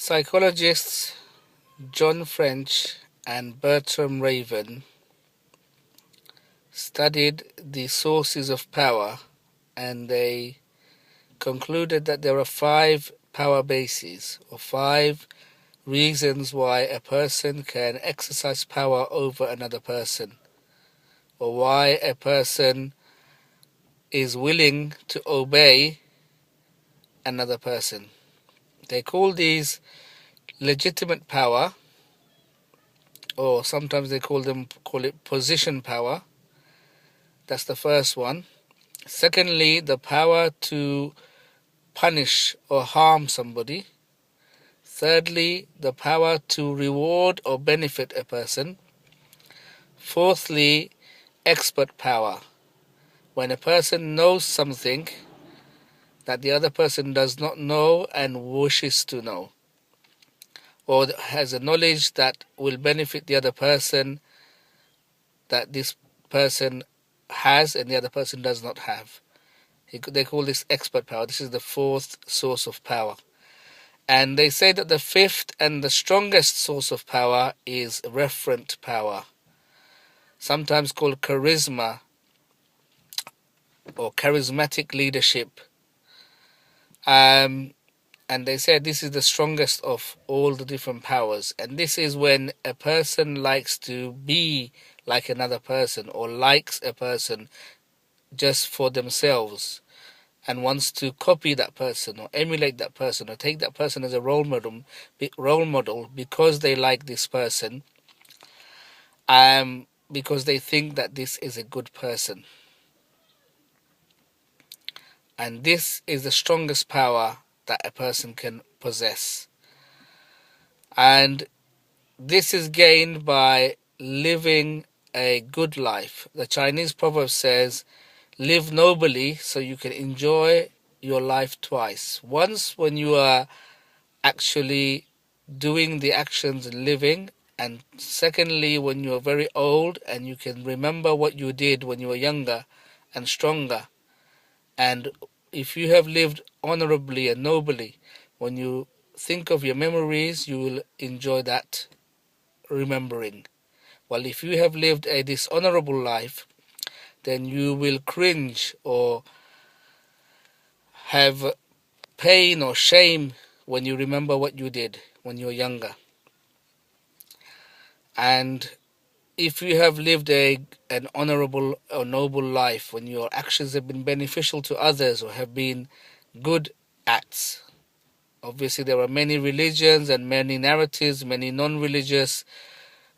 Psychologists John French and Bertram Raven studied the sources of power, and they concluded that there are 5 power bases, or 5 reasons why a person can exercise power over another person, or why a person is willing to obey another person. They call these legitimate power, or sometimes they call it position power. That's the first one. Secondly, the power to punish or harm somebody. Thirdly, the power to reward or benefit a person. Fourthly, expert power. When a person knows something that the other person does not know and wishes to know, or has a knowledge that will benefit the other person that this person has and the other person does not have. They call this expert power. This is the 4th source of power. And they say that the 5th and the strongest source of power is referent power, sometimes called charisma or charismatic leadership. And they said this is the strongest of all the different powers. And this is when a person likes to be like another person, or likes a person just for themselves, and wants to copy that person or emulate that person or take that person as a role model because they like this person, because they think that this is a good person. And this is the strongest power that a person can possess. And this is gained by living a good life. The Chinese proverb says, live nobly so you can enjoy your life twice. Once when you are actually doing the actions and living, and secondly when you are very old and you can remember what you did when you were younger and stronger. And if you have lived honorably and nobly, when you think of your memories, you will enjoy that remembering. While if you have lived a dishonorable life, then you will cringe or have pain or shame when you remember what you did when you were younger. And if you have lived an honorable or noble life, when your actions have been beneficial to others or have been good acts. Obviously, there are many religions and many narratives, many non-religious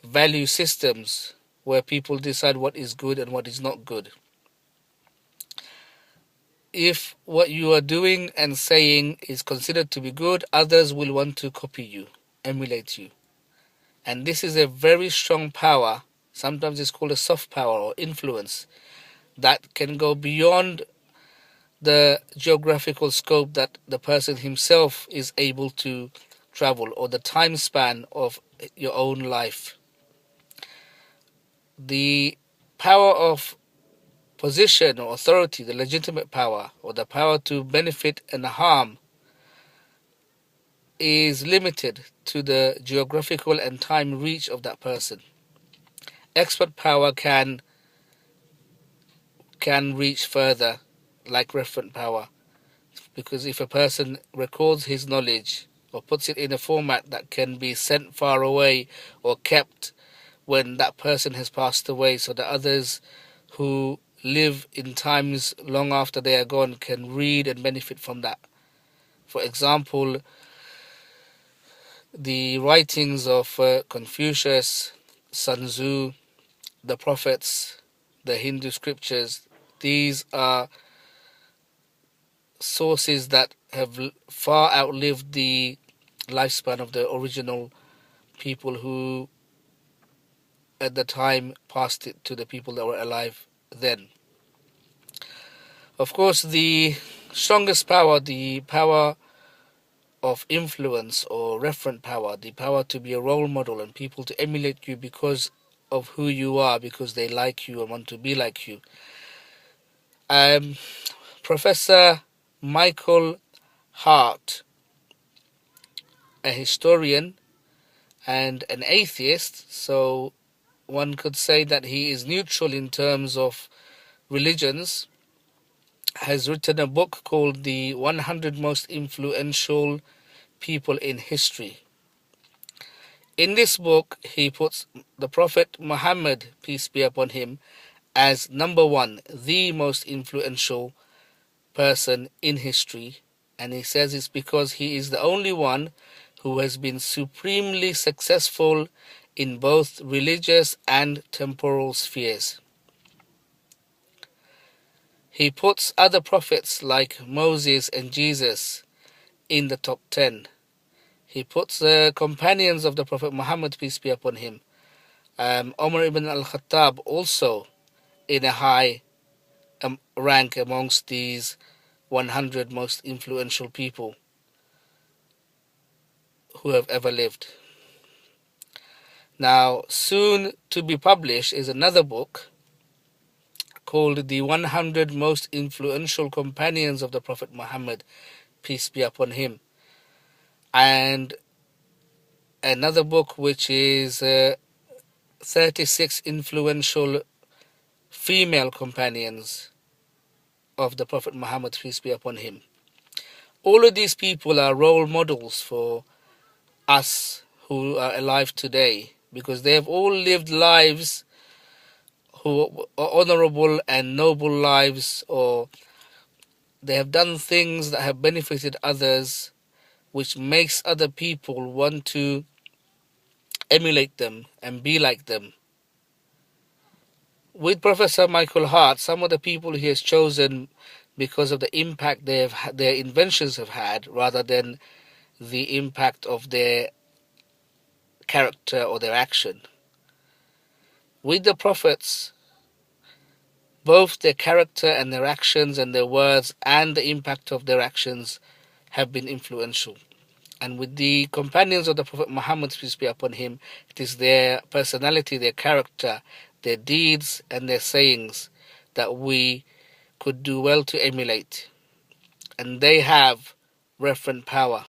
value systems where people decide what is good and what is not good. If what you are doing and saying is considered to be good, others will want to copy you, emulate you. And this is a very strong power. Sometimes it's called a soft power or influence that can go beyond the geographical scope that the person himself is able to travel, or the time span of your own life. The power of position or authority, the legitimate power, or the power to benefit and harm, is limited to the geographical and time reach of that person. Expert power can reach further, like referent power, because if a person records his knowledge or puts it in a format that can be sent far away or kept when that person has passed away, so that others who live in times long after they are gone can read and benefit from that. For example, the writings of Confucius, Sun Tzu, the prophets, the Hindu scriptures, these are sources that have far outlived the lifespan of the original people who at the time passed it to the people that were alive then. Of course, the strongest power, the power of influence or referent power, the power to be a role model and people to emulate you because of who you are, because they like you and want to be like you. Professor Michael Hart a historian and an atheist, so one could say that he is neutral in terms of religions, has written a book called The 100 Most Influential People in History. In this book, he puts the Prophet Muhammad, peace be upon him, as number one, the most influential person in history. And he says it's because he is the only one who has been supremely successful in both religious and temporal spheres. He puts other prophets like Moses and Jesus in the top 10. He puts the companions of the Prophet Muhammad, peace be upon him, Umar ibn al-Khattab, also in a high rank amongst these 100 most influential people who have ever lived. Now, soon to be published is another book called The 100 Most Influential Companions of the Prophet Muhammad, peace be upon him, and another book which is 36 influential female companions of the Prophet Muhammad, peace be upon him. All of these people are role models for us who are alive today, because they have all lived lives who are honorable and noble lives, or they have done things that have benefited others, which makes other people want to emulate them and be like them. With Professor Michael Hart, some of the people he has chosen because of the impact their inventions have had, rather than the impact of their character or their action. With the prophets, both their character and their actions and their words and the impact of their actions have been influential. And with the companions of the Prophet Muhammad, peace be upon him, it is their personality, their character, their deeds and their sayings that we could do well to emulate. And they have referent power.